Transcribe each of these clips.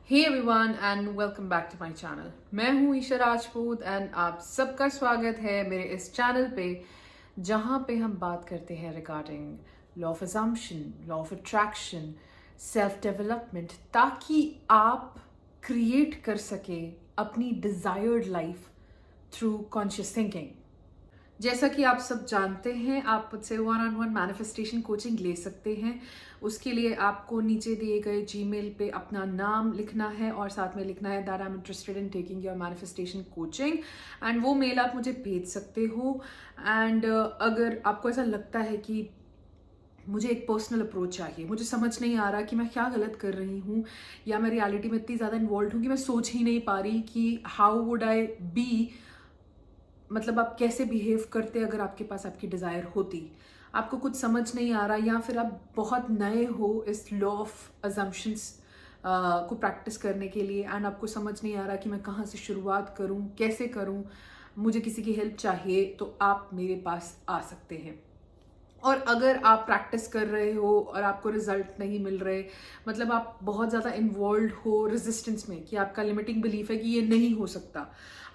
Hey everyone and welcome back to my channel. मैं हूं Isha Rajput and आप सबका स्वागत है मेरे इस चैनल पे, जहां पे हम बात करते हैं regarding law of assumption, law of attraction, self development, ताकि आप क्रिएट कर सके अपनी desired life through conscious thinking. जैसा कि आप सब जानते हैं, आप मुझसे 1-on-1 मैनिफेस्टेशन कोचिंग ले सकते हैं। उसके लिए आपको नीचे दिए गए जीमेल पे अपना नाम लिखना है और साथ में लिखना है that I am interested in taking your manifestation coaching, and वो मेल आप मुझे भेज सकते हो। एंड अगर आपको ऐसा लगता है कि मुझे एक पर्सनल अप्रोच चाहिए, मुझे समझ नहीं आ रहा कि मैं क्या गलत कर रही हूँ, या मैं रियलिटी में इतनी ज़्यादा इन्वॉल्व हूँ कि मैं सोच ही नहीं पा रही कि हाउ वुड आई बी, मतलब आप कैसे बिहेव करते अगर आपके पास आपकी डिज़ायर होती, आपको कुछ समझ नहीं आ रहा, या फिर आप बहुत नए हो इस लॉ ऑफ अजम्पशंस को प्रैक्टिस करने के लिए, एंड आपको समझ नहीं आ रहा कि मैं कहाँ से शुरुआत करूँ, कैसे करूँ, मुझे किसी की हेल्प चाहिए, तो आप मेरे पास आ सकते हैं। और अगर आप प्रैक्टिस कर रहे हो और आपको रिजल्ट नहीं मिल रहे, मतलब आप बहुत ज़्यादा इन्वॉल्व हो रेजिस्टेंस में कि आपका लिमिटिंग बिलीफ है कि ये नहीं हो सकता,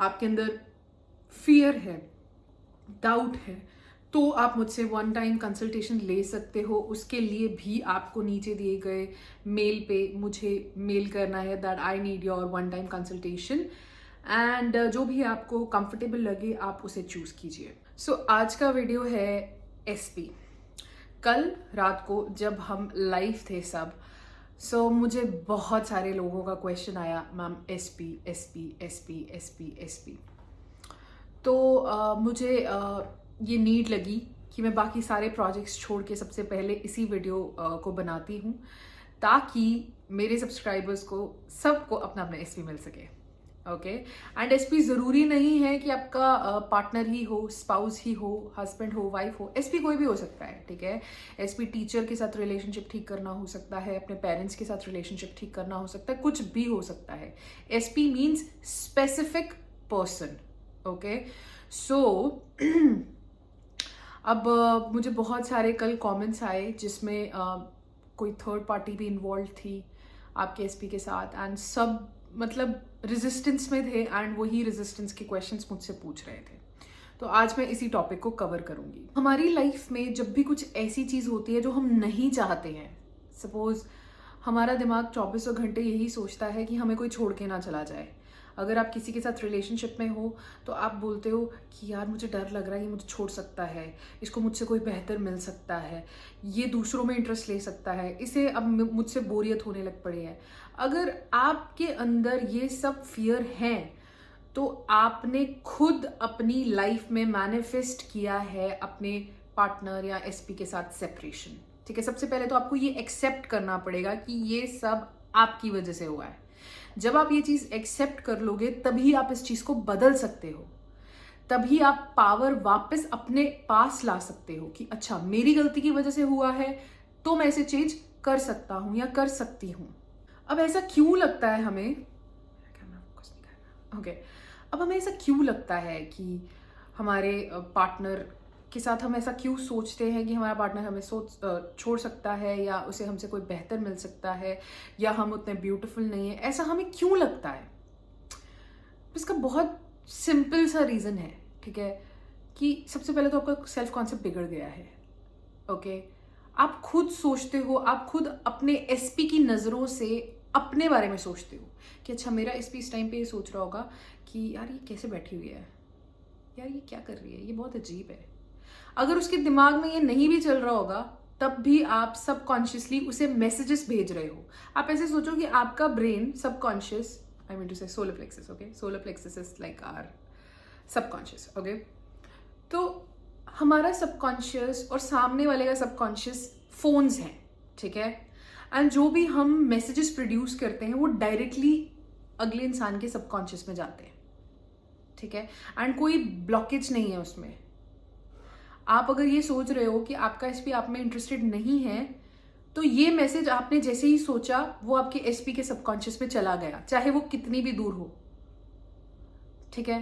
आपके अंदर फियर है, डाउट है, तो आप मुझसे 1 टाइम कंसल्टेशन ले सकते हो। उसके लिए भी आपको नीचे दिए गए मेल पे मुझे मेल करना है that I need your 1 time consultation, and जो भी आपको कंफर्टेबल लगे आप उसे चूज कीजिए। सो आज का वीडियो है एसपी। कल रात को जब हम लाइव थे सब, मुझे बहुत सारे लोगों का क्वेश्चन आया, ma'am SP SP SP SP SP. तो मुझे ये नीड लगी कि मैं बाकी सारे प्रोजेक्ट्स छोड़ के सबसे पहले इसी वीडियो को बनाती हूँ, ताकि मेरे सब्सक्राइबर्स को सबको अपना अपना एसपी मिल सके। ओके, एंड एसपी ज़रूरी नहीं है कि आपका पार्टनर ही हो, स्पाउस ही हो, हस्बैंड हो, वाइफ हो, एसपी कोई भी हो सकता है। ठीक है, एसपी टीचर के साथ रिलेशनशिप ठीक करना हो सकता है, अपने पेरेंट्स के साथ रिलेशनशिप ठीक करना हो सकता है, कुछ भी हो सकता है। SP means specific person. Okay, so अब मुझे बहुत सारे कल कमेंट्स आए जिसमें कोई थर्ड पार्टी भी इन्वॉल्व थी आपके एसपी के साथ, एंड सब मतलब रेजिस्टेंस में थे, एंड वही रेजिस्टेंस के क्वेश्चंस मुझसे पूछ रहे थे। तो आज मैं इसी टॉपिक को कवर करूंगी। हमारी लाइफ में जब भी कुछ ऐसी चीज़ होती है जो हम नहीं चाहते हैं, सपोज हमारा दिमाग 24 घंटे यही सोचता है कि हमें कोई छोड़ के ना चला जाए। अगर आप किसी के साथ रिलेशनशिप में हो तो आप बोलते हो कि यार मुझे डर लग रहा है, ये मुझे छोड़ सकता है, इसको मुझसे कोई बेहतर मिल सकता है, ये दूसरों में इंटरेस्ट ले सकता है, इसे अब मुझसे बोरियत होने लग पड़ी है। अगर आपके अंदर ये सब फियर हैं, तो आपने खुद अपनी लाइफ में मैनिफेस्ट किया है अपने पार्टनर या एसपी के साथ सेपरेशन। ठीक है, सबसे पहले तो आपको ये एक्सेप्ट करना पड़ेगा कि ये सब आपकी वजह से हुआ है। जब आप ये चीज एक्सेप्ट कर लोगे तभी आप इस चीज को बदल सकते हो, तभी आप पावर वापस अपने पास ला सकते हो कि अच्छा मेरी गलती की वजह से हुआ है, तो मैं इसे चेंज कर सकता हूं या कर सकती हूं। अब ऐसा क्यों लगता है हमें, ओके, अब हमें ऐसा क्यों लगता है कि हमारे पार्टनर के साथ हम ऐसा क्यों सोचते हैं कि हमारा पार्टनर हमें छोड़ सकता है, या उसे हमसे कोई बेहतर मिल सकता है, या हम उतने ब्यूटीफुल नहीं है, ऐसा हमें क्यों लगता है? इसका बहुत सिंपल सा रीज़न है। ठीक है, कि सबसे पहले तो आपका सेल्फ कॉन्सेप्ट बिगड़ गया है। ओके, आप खुद सोचते हो, आप खुद अपने एसपी की नज़रों से अपने बारे में सोचते हो कि अच्छा मेरा एसपी इस टाइम पे ये सोच रहा होगा कि यार ये कैसे बैठी हुई है, यार ये क्या कर रही है, ये बहुत अजीब है। अगर उसके दिमाग में ये नहीं भी चल रहा होगा, तब भी आप सबकॉन्शियसली उसे मैसेजेस भेज रहे हो। आप ऐसे सोचो कि आपका brain subconscious, I mean to say solar plexus, okay, solar plexus is like our subconscious. Okay, तो हमारा सबकॉन्शियस और सामने वाले का सबकॉन्शियस फोन्स हैं। ठीक है, एंड जो भी हम मैसेजेस प्रोड्यूस करते हैं वो डायरेक्टली अगले इंसान के सबकॉन्शियस में जाते हैं। ठीक है, एंड कोई ब्लॉकेज नहीं है उसमें। आप अगर ये सोच रहे हो कि आपका एसपी आप में इंटरेस्टेड नहीं है, तो ये मैसेज आपने जैसे ही सोचा वो आपके एसपी के सबकॉन्शियस में चला गया, चाहे वो कितनी भी दूर हो। ठीक है,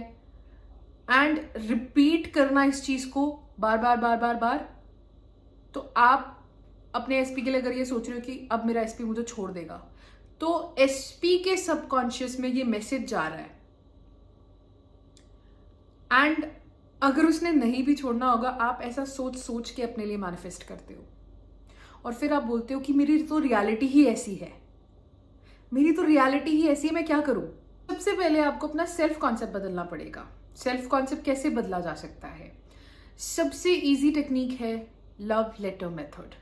एंड रिपीट करना इस चीज को बार बार बार बार बार, तो आप अपने एसपी के लिए अगर ये सोच रहे हो कि अब मेरा एसपी मुझे छोड़ देगा, तो एसपी के सबकॉन्शियस में ये मैसेज जा रहा है, एंड अगर उसने नहीं भी छोड़ना होगा, आप ऐसा सोच सोच के अपने लिए मैनिफेस्ट करते हो और फिर आप बोलते हो कि मेरी तो रियलिटी ही ऐसी है, मेरी तो रियलिटी ही ऐसी है, मैं क्या करूं। सबसे पहले आपको अपना सेल्फ कॉन्सेप्ट बदलना पड़ेगा। सेल्फ कॉन्सेप्ट कैसे बदला जा सकता है? सबसे इजी टेक्निक है लव लेटर मेथड।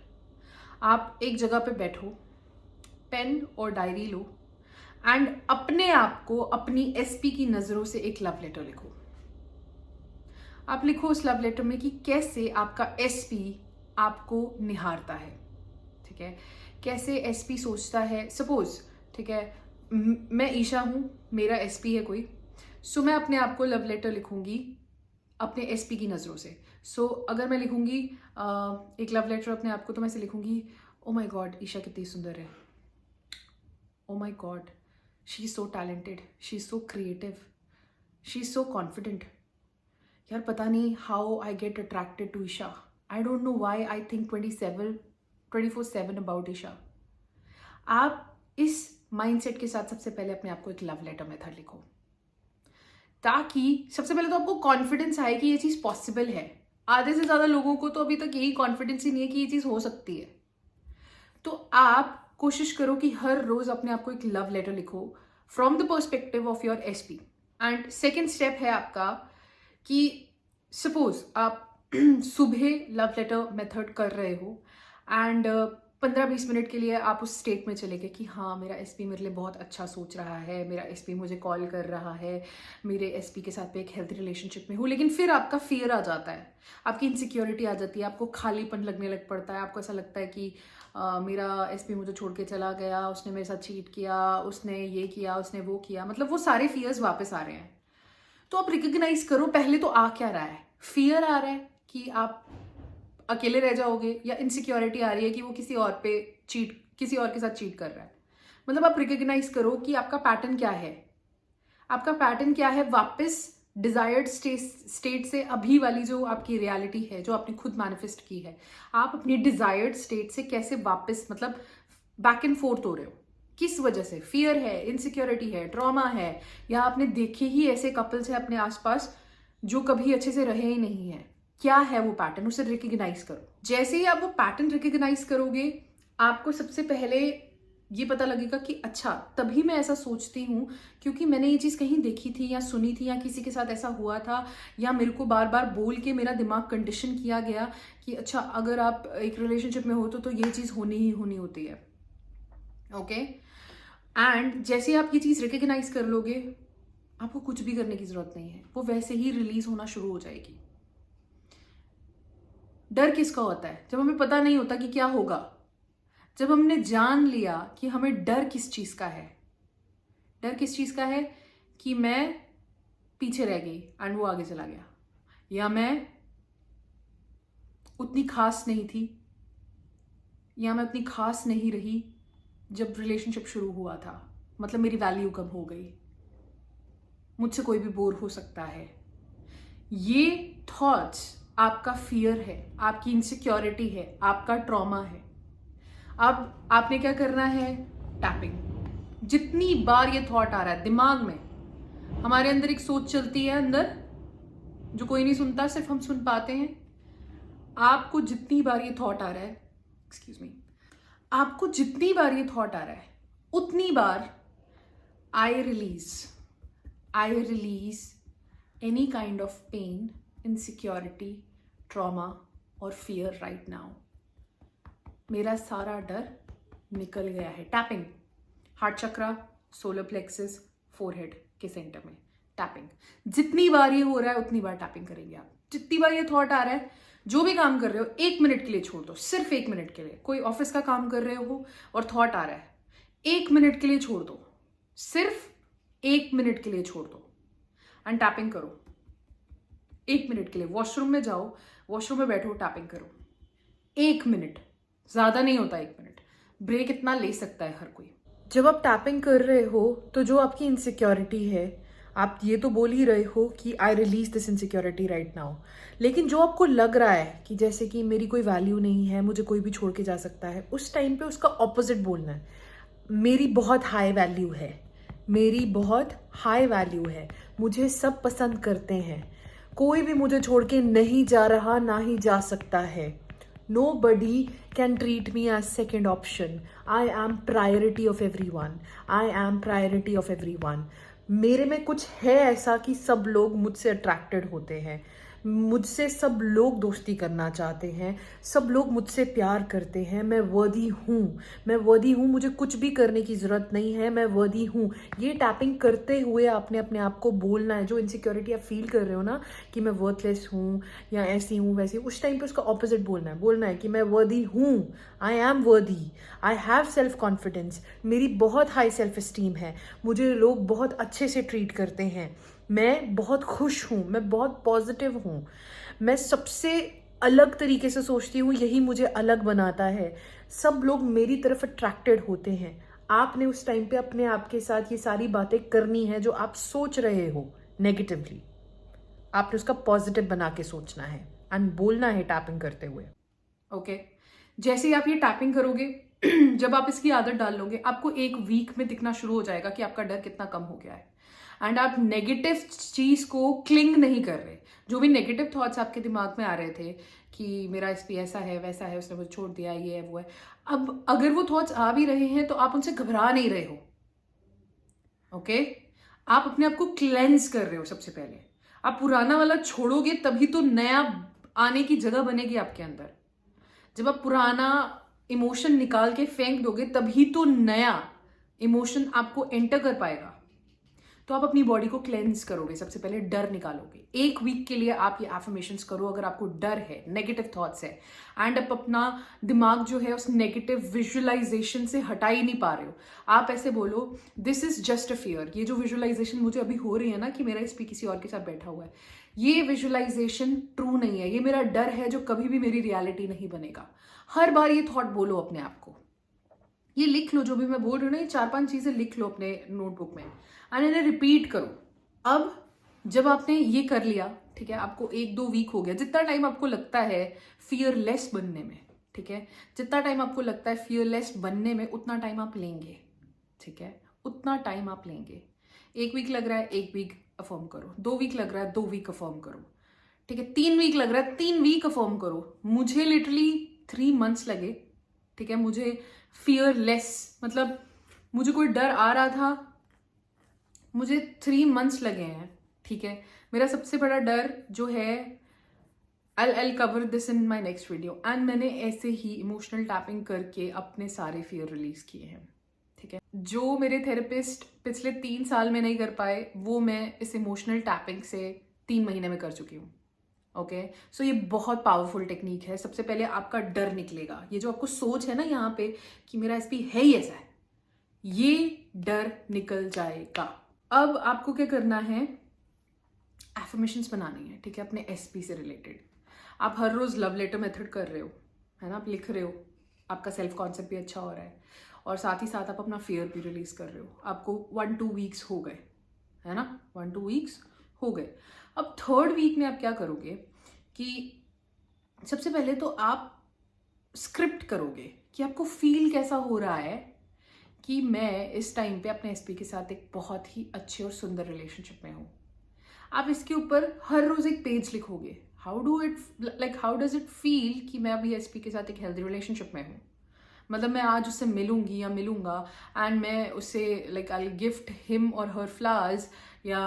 आप एक जगह पे बैठो, पेन और डायरी लो एंड अपने आप को अपनी एसपी की नजरों से एक लव लेटर लिखो। आप लिखो उस लव लेटर में कि कैसे आपका एसपी आपको निहारता है, ठीक है, कैसे एसपी सोचता है। सपोज, ठीक है, मैं ईशा हूं, मेरा एसपी है कोई, सो मैं अपने आप को लव लेटर लिखूंगी अपने एसपी की नज़रों से। सो अगर मैं लिखूंगी एक लव लेटर अपने आप को, तो मैं ऐसे लिखूंगी, ओ माई गॉड ईशा कितनी सुंदर है, oh my god she is so talented, she is so creative, she is so confident. यार पता नहीं how I get attracted to Isha, I don't know why I think 24/7 about Isha. आप इस माइंडसेट के साथ सबसे पहले अपने आप को एक लव लेटर मेथड लिखो, ताकि सबसे पहले तो आपको कॉन्फिडेंस आए कि ये चीज़ पॉसिबल है। आधे से ज़्यादा लोगों को तो अभी तक यही कॉन्फिडेंस ही नहीं है कि ये चीज़ हो सकती है। तो आप कोशिश करो कि हर रोज अपने आप को एक लव लेटर लिखो from the perspective of your SP. And second step है आपका कि सपोज आप सुबह लव लेटर मेथड कर रहे हो एंड 15-20 मिनट के लिए आप उस स्टेट में चले गए कि हाँ मेरा एसपी मेरे लिए बहुत अच्छा सोच रहा है, मेरा एसपी मुझे कॉल कर रहा है, मेरे एसपी के साथ मैं एक हेल्थी रिलेशनशिप में हूँ। लेकिन फिर आपका फियर आ जाता है, आपकी इनसिक्योरिटी आ जाती है, आपको खालीपन लगने लग पड़ता है, आपको ऐसा लगता है कि मेरा एसपी मुझे छोड़ के चला गया, उसने मेरे साथ चीट किया, उसने ये किया, उसने वो किया, मतलब वो सारे फियर्स वापस आ रहे हैं। तो आप रिकग्नाइज करो पहले तो आ क्या रहा है। फियर आ रहा है कि आप अकेले रह जाओगे, या इनसिक्योरिटी आ रही है कि वो किसी और के साथ चीट कर रहा है। मतलब आप रिकग्नाइज करो कि आपका पैटर्न क्या है, आपका पैटर्न क्या है वापस डिजायर्ड स्टेट से अभी वाली जो आपकी रियलिटी है, जो आपने खुद मैनिफेस्ट की है, आप अपनी डिजायर्ड स्टेट से कैसे वापस मतलब बैक एंड फोर्थ हो रहे हो, किस वजह से। फियर है, इनसिक्योरिटी है, ट्रॉमा है, या आपने देखे ही ऐसे कपल्स हैं अपने आसपास जो कभी अच्छे से रहे ही नहीं है। क्या है वो पैटर्न, उसे रिकग्नाइज करो। जैसे ही आप वो पैटर्न रिकग्नाइज करोगे, आपको सबसे पहले ये पता लगेगा कि अच्छा तभी मैं ऐसा सोचती हूँ क्योंकि मैंने ये चीज़ कहीं देखी थी या सुनी थी, या किसी के साथ ऐसा हुआ था, या मेरे को बार बार बोल के मेरा दिमाग कंडीशन किया गया कि अच्छा अगर आप एक रिलेशनशिप में हो तो ये चीज़ होनी ही होनी होती है। ओके, एंड जैसे आप ये चीज़ रिकग्नाइज कर लोगे, आपको कुछ भी करने की जरूरत नहीं है, वो वैसे ही रिलीज होना शुरू हो जाएगी। डर किसका होता है? जब हमें पता नहीं होता कि क्या होगा, जब हमने जान लिया कि हमें डर किस चीज का है। डर किस चीज का है? कि मैं पीछे रह गई एंड वो आगे चला गया, या मैं उतनी खास नहीं थी, या मैं उतनी खास नहीं रही जब रिलेशनशिप शुरू हुआ था, मतलब मेरी वैल्यू कम हो गई, मुझसे कोई भी बोर हो सकता है। ये थॉट्स आपका फियर है, आपकी इनसिक्योरिटी है, आपका ट्रॉमा है। अब आपने क्या करना है? टैपिंग। जितनी बार ये थॉट आ रहा है दिमाग में, हमारे अंदर एक सोच चलती है अंदर जो कोई नहीं सुनता, सिर्फ हम सुन पाते हैं। आपको जितनी बार ये थॉट आ रहा है, एक्सक्यूज मी, आपको जितनी बार ये थॉट आ रहा है उतनी बार I release any kind of pain, insecurity, trauma और फियर राइट नाउ। मेरा सारा डर निकल गया है। Tapping, heart chakra, solar plexus, forehead के सेंटर में टैपिंग। जितनी बार ये हो रहा है उतनी बार टैपिंग करेंगे आप। जितनी बार ये थॉट आ रहा है, जो भी काम कर रहे हो 1 मिनट के लिए छोड़ दो, सिर्फ 1 मिनट के लिए। कोई ऑफिस का काम कर रहे हो और थॉट आ रहा है, 1 मिनट के लिए छोड़ दो, सिर्फ 1 मिनट के लिए छोड़ दो एंड टैपिंग करो। 1 मिनट के लिए वॉशरूम में जाओ, वॉशरूम में बैठो, टैपिंग करो। 1 मिनट, ज्यादा नहीं होता 1 मिनट। ब्रेक इतना ले सकता है हर कोई। जब आप टैपिंग कर रहे हो तो जो आपकी इनसिक्योरिटी है, आप ये तो बोल ही रहे हो कि I release this insecurity right now, लेकिन जो आपको लग रहा है कि जैसे कि मेरी कोई वैल्यू नहीं है, मुझे कोई भी छोड़ के जा सकता है, उस टाइम पे उसका ऑपोजिट बोलना है। मेरी बहुत हाई वैल्यू है, मेरी बहुत हाई वैल्यू है, मुझे सब पसंद करते हैं, कोई भी मुझे छोड़ के नहीं जा रहा, ना ही जा सकता है। Nobody can treat me as second option. I am priority of everyone. I am priority of everyone. मेरे में कुछ है ऐसा कि सब लोग मुझसे अट्रैक्टेड होते हैं, मुझसे सब लोग दोस्ती करना चाहते हैं, सब लोग मुझसे प्यार करते हैं। मैं वर्दी हूँ, मैं वर्दी हूँ, मुझे कुछ भी करने की ज़रूरत नहीं है, मैं वर्दी हूँ। ये टैपिंग करते हुए आपने अपने आप को बोलना है। जो इनसिक्योरिटी आप फील कर रहे हो ना कि मैं वर्थलेस हूँ या ऐसी हूँ वैसी, उस टाइम पे उसका ऑपोजिट बोलना है कि मैं वर्दी हूँ, आई एम वर्दी, आई हैव सेल्फ कॉन्फिडेंस, मेरी बहुत हाई सेल्फ इस्टीम है, मुझे लोग बहुत अच्छे से ट्रीट करते हैं, मैं बहुत खुश हूँ, मैं बहुत पॉजिटिव हूँ, मैं सबसे अलग तरीके से सोचती हूँ, यही मुझे अलग बनाता है, सब लोग मेरी तरफ अट्रैक्टेड होते हैं। आपने उस टाइम पे अपने आप के साथ ये सारी बातें करनी है जो आप सोच रहे हो नेगेटिवली, आपने उसका पॉजिटिव बना के सोचना है एंड बोलना है टैपिंग करते हुए। ओके जैसे ही आप ये टैपिंग करोगे जब आप इसकी आदत डाल लोगे, आपको एक वीक में दिखना शुरू हो जाएगा कि आपका डर कितना कम हो गया है एंड आप नेगेटिव चीज को क्लिंग नहीं कर रहे। जो भी नेगेटिव थॉट्स आपके दिमाग में आ रहे थे कि मेरा एसपी ऐसा है वैसा है, उसने मुझे छोड़ दिया, ये है वो है, अब अगर वो थॉट्स आ भी रहे हैं तो आप उनसे घबरा नहीं रहे हो। ओके आप अपने आप को क्लेंस कर रहे हो। सबसे पहले आप पुराना वाला छोड़ोगे तभी तो नया आने की जगह बनेगी आपके अंदर। जब आप पुराना इमोशन निकाल के फेंक दोगे तभी तो नया इमोशन आपको एंटर कर पाएगा। तो आप अपनी बॉडी को क्लेंस करोगे, सबसे पहले डर निकालोगे। एक वीक के लिए आप ये एफर्मेशंस करो अगर आपको डर है, नेगेटिव थॉट्स है एंड आप अपना दिमाग जो है उस नेगेटिव विजुअलाइजेशन से हटा ही नहीं पा रहे हो। आप ऐसे बोलो, this is just a fear. ये जो विजुअलाइजेशन मुझे अभी हो रही है ना कि मेरा एसपी किसी और के साथ बैठा हुआ है, ये विजुअलाइजेशन ट्रू नहीं है, ये मेरा डर है जो कभी भी मेरी रियलिटी नहीं बनेगा। हर बार ये थॉट बोलो अपने आप को, ये लिख लो, जो भी मैं बोल रही हूँ ना, ये 4-5 चीजें लिख लो अपने नोटबुक में एंड इन्हें रिपीट करो। अब जब आपने ये कर लिया, ठीक है, आपको 1-2 वीक हो गया, जितना टाइम आपको लगता है फियरलेस बनने में, ठीक है, जितना टाइम आपको लगता है फियरलेस बनने में उतना टाइम आप लेंगे, ठीक है, उतना टाइम आप लेंगे। 1 वीक लग रहा है, 1 वीक अफर्म करो। 2 वीक लग रहा है, 2 वीक अफर्म करो, ठीक है। 3 वीक लग रहा है, 3 वीक अफर्म करो। मुझे लिटरली 3 मंथ्स लगे, ठीक है, मुझे फियरलेस, मतलब मुझे कोई डर आ रहा था, मुझे 3 मंथ्स लगे हैं, ठीक है। मेरा सबसे बड़ा डर जो है, I'll cover this in my next video, and मैंने ऐसे ही इमोशनल टैपिंग करके अपने सारे फियर रिलीज किए हैं, ठीक है। जो मेरे थेरेपिस्ट पिछले 3 साल में नहीं कर पाए वो मैं इस इमोशनल टैपिंग से 3 महीने में कर चुकी हूँ। ओके सो ये बहुत पावरफुल टेक्निक है। सबसे पहले आपका डर निकलेगा, ये जो आपको सोच है ना यहाँ पे कि मेरा एसपी है ही ऐसा है, ये डर निकल जाएगा। अब आपको क्या करना है, एफर्मेशंस बनानी है, ठीक है, अपने एसपी से रिलेटेड। आप हर रोज लव लेटर मेथड कर रहे हो, है ना, आप लिख रहे हो, आपका सेल्फ कॉन्सेप्ट भी अच्छा हो रहा है और साथ ही साथ आप अपना फियर भी रिलीज कर रहे हो। आपको 1-2 वीक्स हो गए, है ना, 1-2 वीक्स हो गए। अब 3rd वीक में आप क्या करोगे कि सबसे पहले तो आप स्क्रिप्ट करोगे कि आपको फील कैसा हो रहा है कि मैं इस टाइम पे अपने एसपी के साथ एक बहुत ही अच्छे और सुंदर रिलेशनशिप में हूँ। आप इसके ऊपर हर रोज एक पेज लिखोगे, हाउ डज इट फील कि मैं अभी एसपी के साथ एक हेल्दी रिलेशनशिप में हूँ। मतलब मैं आज उससे मिलूंगी या मिलूंगा एंड मैं उससे आई गिफ्ट हिम और हर फ्लावर्स, या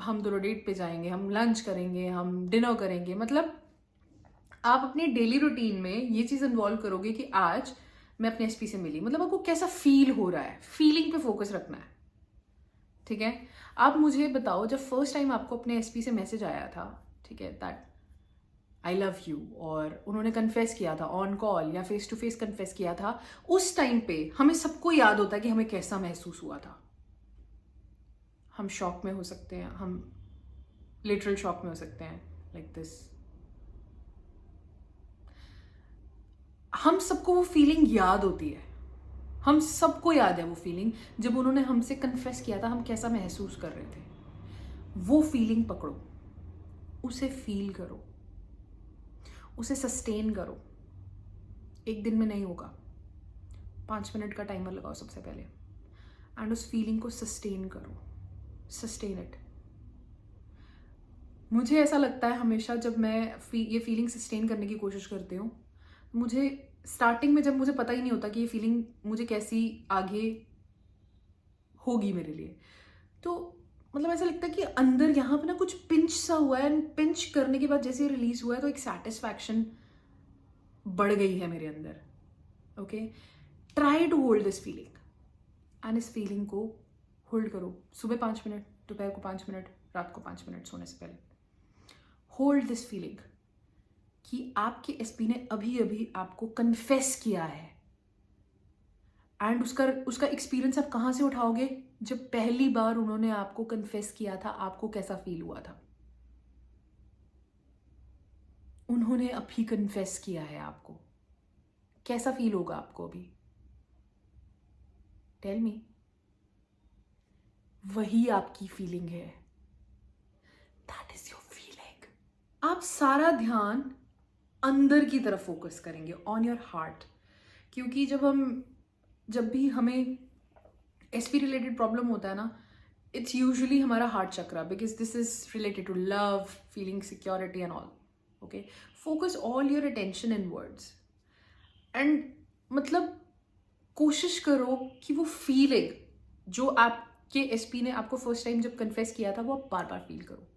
हम दोनों डेट पे जाएंगे, हम लंच करेंगे, हम डिनर करेंगे। मतलब आप अपनी डेली रूटीन में ये चीज इन्वॉल्व करोगे कि आज मैं अपने एसपी से मिली, मतलब आपको कैसा फील हो रहा है, फीलिंग पे फोकस रखना है, ठीक है। आप मुझे बताओ, जब फर्स्ट टाइम आपको अपने एसपी से मैसेज आया था, ठीक है, दैट आई लव यू, और उन्होंने कन्फेस किया था ऑन कॉल या फेस टू फेस कन्फेस किया था, उस टाइम पे हमें सबको याद होता है कि हमें कैसा महसूस हुआ था। हम शॉक में हो सकते हैं, हम लिटरल शॉक में हो सकते हैं, लाइक दिस। हम सबको वो फीलिंग याद होती है, हम सबको याद है वो फीलिंग जब उन्होंने हमसे कन्फेस किया था, हम कैसा महसूस कर रहे थे। वो फीलिंग पकड़ो, उसे फील करो, उसे सस्टेन करो। एक दिन में नहीं होगा, 5 मिनट का टाइमर लगाओ सबसे पहले। एंड उस फीलिंग को सस्टेन करो, सस्टेन इट। मुझे ऐसा लगता है हमेशा जब मैं ये फीलिंग सस्टेन करने की कोशिश करती हूँ, मुझे स्टार्टिंग में जब मुझे पता ही नहीं होता कि ये फीलिंग मुझे कैसी आगे होगी मेरे लिए, तो मतलब ऐसा लगता है कि अंदर यहाँ पे ना कुछ पिंच सा हुआ है, एंड पिंच करने के बाद जैसे रिलीज हुआ है तो एक सेटिस्फैक्शन बढ़ गई है मेरे अंदर। Okay, try to hold this feeling, and इस फीलिंग को होल्ड करो। सुबह 5 मिनट, दोपहर को 5 मिनट, रात को 5 मिनट सोने से पहले होल्ड दिस फीलिंग कि आपके एसपी ने अभी अभी आपको कन्फेस किया है, एंड उसका एक्सपीरियंस आप कहाँ से उठाओगे? जब पहली बार उन्होंने आपको कन्फेस किया था, आपको कैसा फील हुआ था? उन्होंने अभी कन्फेस किया है आपको, कैसा फील होगा आपको अभी? Tell me. वही आपकी फीलिंग है, दैट इज योर फीलिंग। आप सारा ध्यान अंदर की तरफ फोकस करेंगे, ऑन योर हार्ट, क्योंकि जब भी हमें एसपी रिलेटेड प्रॉब्लम होता है ना, इट्स यूजुअली हमारा heart chakra, because this is related to love, feeling security and all. Okay, focus all your attention in words, and मतलब कोशिश करो कि वो फीलिंग जो आपके एसपी ने आपको फर्स्ट टाइम जब कन्फेस किया था, वो आप बार बार फील करो।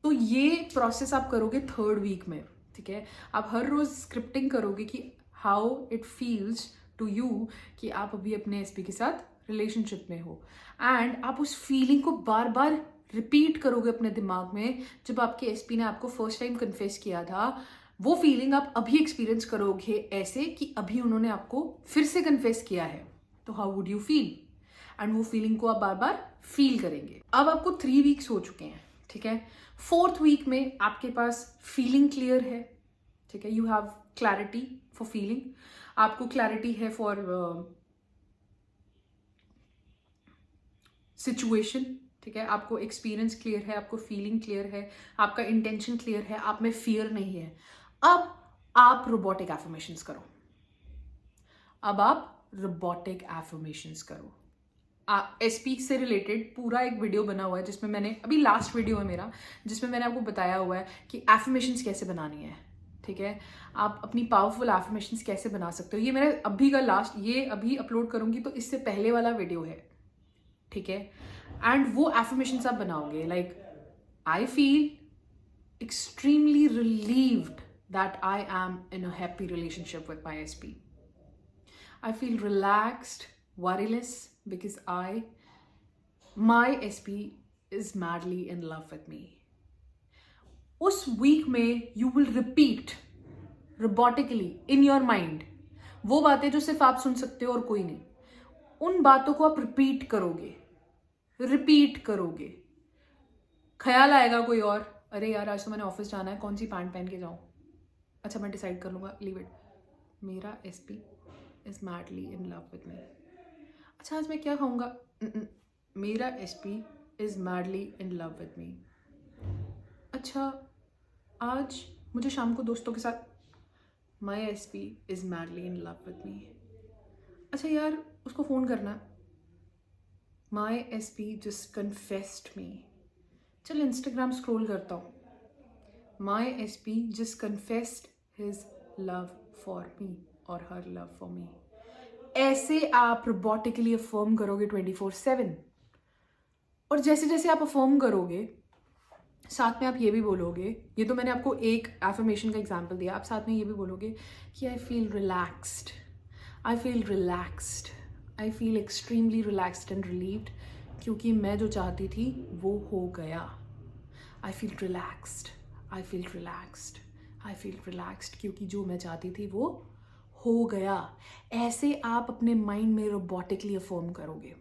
तो ये प्रोसेस आप करोगे 3rd वीक में, ठीक है? आप हर रोज स्क्रिप्टिंग करोगे कि how it feels to you कि आप अभी अपने एसपी के साथ रिलेशनशिप में हो, एंड आप उस फीलिंग को बार बार रिपीट करोगे अपने दिमाग में। जब आपके एसपी ने आपको फर्स्ट टाइम कन्फेस किया था, वो फीलिंग आप अभी एक्सपीरियंस करोगे ऐसे कि अभी उन्होंने आपको फिर से कन्फेस किया है, तो how would you feel? And वो फीलिंग को आप बार बार फील करेंगे। अब आपको 3 वीक्स हो चुके हैं, ठीक है? 4th वीक में आपके पास फीलिंग क्लियर है, ठीक है? You have clarity for feeling, आपको क्लैरिटी है फॉर सिचुएशन, ठीक है? आपको एक्सपीरियंस क्लियर है, आपको फीलिंग क्लियर है, आपका इंटेंशन क्लियर है, आप में फियर नहीं है। अब आप रोबोटिक एफर्मेशंस करो, अब आप रोबोटिक एफर्मेशंस करो। एसपी से रिलेटेड पूरा एक वीडियो बना हुआ है, जिसमें मैंने अभी लास्ट वीडियो है मेरा, जिसमें मैंने आपको बताया हुआ है कि एफर्मेशंस कैसे बनानी है, ठीक है? आप अपनी पावरफुल एफर्मेशंस कैसे बना सकते हो। ये मेरा अभी का लास्ट, ये अभी अपलोड करूंगी तो इससे पहले वाला वीडियो है, ठीक है? एंड वो एफर्मेशंस आप बनाओगे like, I feel extremely relieved that I am in a happy relationship with my SP. I feel relaxed, worryless, because my SP is madly in love with me. उस week में you will repeat robotically in your mind वो बातें जो सिर्फ आप सुन सकते हो और कोई नहीं। उन बातों को आप रिपीट करोगे। ख्याल आएगा कोई और, अरे यार आज तो मैंने ऑफिस जाना है, कौन सी पैंट पहन के जाऊं? अच्छा मैं डिसाइड कर लूंगा, लीव इट, मेरा SP is madly in love with me। अच्छा आज मैं क्या खाऊंगा? मेरा SP is madly in love with me। अच्छा आज मुझे शाम को दोस्तों के साथ, my SP is madly in love with me। अच्छा यार उसको फ़ोन करना, my SP just confessed me। चल इंस्टाग्राम स्क्रॉल करता हूँ, my SP just confessed his love for me और her love for me। ऐसे आप रोबोटिकली अफर्म करोगे 24/7, और जैसे जैसे आप अफर्म करोगे, साथ में आप ये भी बोलोगे, ये तो मैंने आपको एक एफर्मेशन का एग्जांपल दिया, आप साथ में ये भी बोलोगे कि I feel relaxed, I feel extremely relaxed and relieved, क्योंकि मैं जो चाहती थी वो हो गया। आई फील रिलैक्स्ड क्योंकि जो मैं चाहती थी वो हो गया। ऐसे आप अपने माइंड में रोबोटिकली अफर्म करोगे,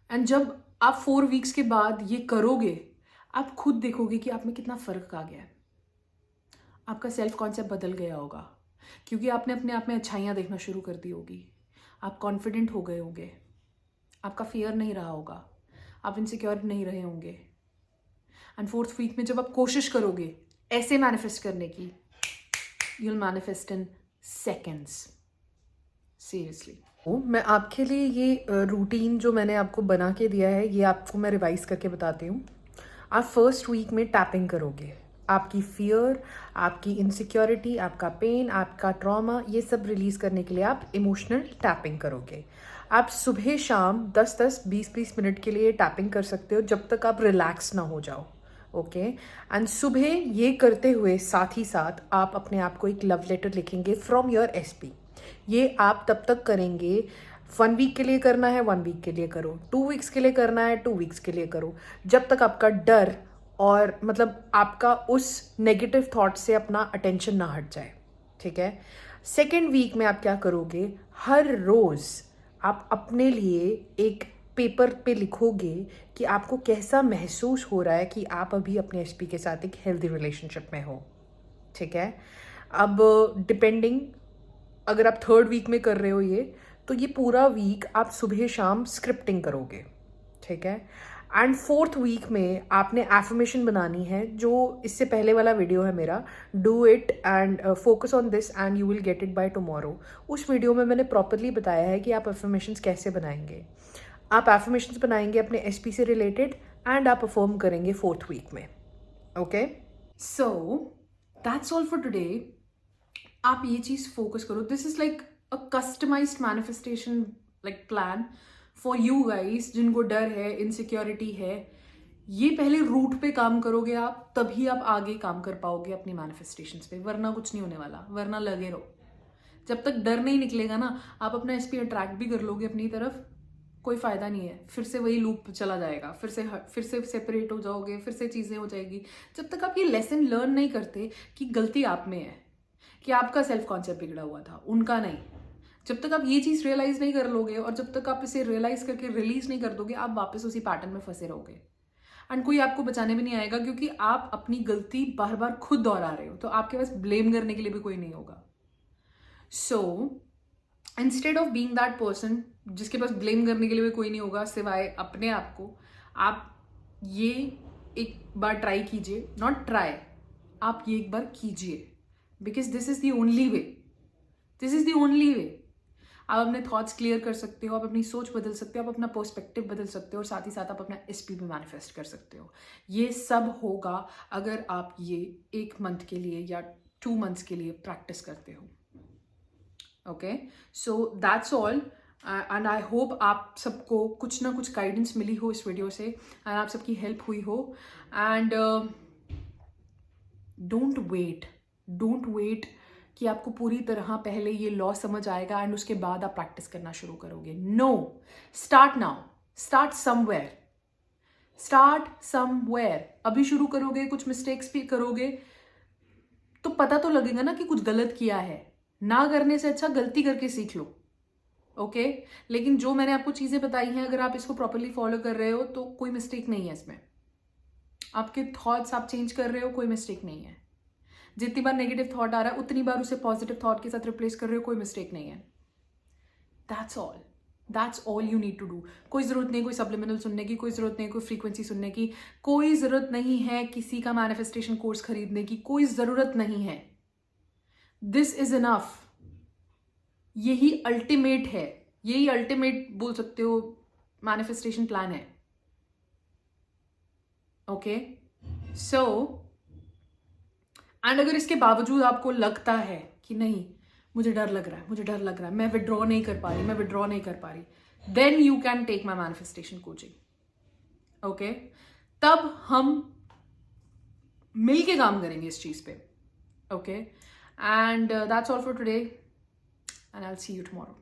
एंड जब आप 4 वीक्स के बाद ये करोगे, आप खुद देखोगे कि आप में कितना फर्क आ गया है। आपका सेल्फ कॉन्सेप्ट बदल गया होगा, क्योंकि आपने अपने आप में अच्छाइयाँ देखना शुरू कर दी होगी, आप कॉन्फिडेंट हो गए होंगे, आपका फियर नहीं रहा होगा, आप इनसिक्योर नहीं रहे होंगे। एंड 4th वीक में जब आप कोशिश करोगे ऐसे मैनिफेस्ट करने की, you'll manifest in seconds, seriously। मैं आपके लिए ये रूटीन जो मैंने आपको बना के दिया है, ये आपको मैं रिवाइज करके बताती हूँ। आप फर्स्ट वीक में टैपिंग करोगे। आपकी फियर, आपकी इनसिक्योरिटी, आपका पेन, आपका ट्रॉमा, ये सब रिलीज़ करने के लिए आप इमोशनल टैपिंग करोगे। आप सुबह शाम 10-10, 20-20 मिनट के लिए टैपिंग कर सकते हो जब तक आप रिलैक्स ना हो जाओ। ओके। एंड सुबह ये करते हुए साथ ही साथ आप अपने आप को एक लव लेटर लिखेंगे फ्रॉम योर एसपी। ये आप तब तक करेंगे, 1 वीक के लिए करना है 1 वीक के लिए करो, 2 वीक्स के लिए करना है 2 वीक्स के लिए करो, जब तक आपका डर और मतलब आपका उस नेगेटिव थॉट से अपना अटेंशन ना हट जाए। ठीक है। सेकेंड वीक में आप क्या करोगे, हर रोज़ आप अपने लिए एक पेपर पे लिखोगे कि आपको कैसा महसूस हो रहा है कि आप अभी अपने एसपी के साथ एक हेल्दी रिलेशनशिप में हो। ठीक है। अब डिपेंडिंग, अगर आप थर्ड वीक में कर रहे हो ये, तो ये पूरा वीक आप सुबह शाम स्क्रिप्टिंग करोगे। ठीक है। एंड फोर्थ वीक में आपने एफर्मेशन बनानी है, जो इससे पहले वाला वीडियो है मेरा, do it and focus on this and you will get it by tomorrow. उस वीडियो में मैंने प्रॉपरली बताया है कि आप एफर्मेशंस कैसे बनाएंगे। आप एफर्मेशंस बनाएंगे अपने एसपी से रिलेटेड एंड आप परफॉर्म करेंगे फोर्थ वीक में। Okay, so that's all for today. आप ये चीज फोकस करो। This is like a customized manifestation like plan for you guys जिनको डर है, इनसिक्योरिटी है। ये पहले रूट पे काम करोगे आप, तभी आप आगे काम कर पाओगे अपनी मैनिफेस्टेशंस पे, वरना कुछ नहीं होने वाला, वरना लगे रहो। जब तक डर नहीं निकलेगा ना, आप अपना एसपी अट्रैक्ट भी कर लोगे अपनी तरफ, कोई फायदा नहीं है। फिर से वही लूप चला जाएगा, फिर से सेपरेट हो जाओगे, फिर से चीजें हो जाएगी। जब तक आप ये लेसन लर्न नहीं करते कि गलती आप में है, कि आपका सेल्फ कॉन्सेप्ट बिगड़ा हुआ था, उनका नहीं, जब तक आप ये चीज रियलाइज नहीं कर लोगे और जब तक आप इसे रियलाइज करके रिलीज नहीं कर दोगे, आप वापस उसी पैटर्न में फंसे रहोगे एंड कोई आपको बचाने भी नहीं आएगा, क्योंकि आप अपनी गलती बार बार खुद दोहरा रहे हो, तो आपके पास ब्लेम करने के लिए भी कोई नहीं होगा। So instead of being that person जिसके पास ब्लेम करने के लिए भी कोई नहीं होगा सिवाय अपने आप को, आप ये एक बार ट्राई कीजिए। नॉट ट्राई, आप ये एक बार कीजिए, because this is the only way. This is the only way. आप अपने थॉट्स क्लियर कर सकते हो, आप अपनी सोच बदल सकते हो, आप अपना पर्सपेक्टिव बदल सकते हो और साथ ही साथ आप अपना एसपी भी मैनिफेस्ट कर सकते हो। ये सब होगा अगर आप ये 1 मंथ के लिए या 2 मंथ्स के लिए प्रैक्टिस करते हो। Okay, so that's all and I hope आप सबको कुछ ना कुछ गाइडेंस मिली हो इस वीडियो से एंड आप सबकी हेल्प हुई हो। एंड डोंट वेट कि आपको पूरी तरह पहले ये लॉ समझ आएगा एंड उसके बाद आप प्रैक्टिस करना शुरू करोगे। No, start now, start somewhere. अभी शुरू करोगे, कुछ मिस्टेक्स भी करोगे तो पता तो लगेगा ना कि कुछ गलत किया है। ना करने से अच्छा गलती करके सीख लो। ओके, लेकिन जो मैंने आपको चीजें बताई हैं, अगर आप इसको प्रॉपरली फॉलो कर रहे हो तो कोई मिस्टेक नहीं है इसमें। आपके थॉट्स आप चेंज कर रहे हो, कोई मिस्टेक नहीं है। जितनी बार नेगेटिव थॉट आ रहा है उतनी बार उसे पॉजिटिव थॉट के साथ रिप्लेस कर रहे हो, कोई मिस्टेक नहीं है। That's all you need to do. कोई जरूरत नहीं कोई सप्लीमेंटल सुनने की, कोई जरूरत नहीं कोई फ्रीक्वेंसी सुनने की, कोई जरूरत नहीं है किसी का मैनिफेस्टेशन कोर्स खरीदने की, कोई जरूरत नहीं है। This is enough. यही अल्टीमेट है, यही अल्टीमेट बोल सकते हो मैनिफेस्टेशन प्लान है। ओके, सो एंड अगर इसके बावजूद आपको लगता है कि नहीं मुझे डर लग रहा है, मैं विड्रॉ नहीं कर पा रही, then you can take my manifestation coaching. Okay, तब हम मिलके काम करेंगे इस चीज पे। Okay, and that's all for today and I will see you tomorrow.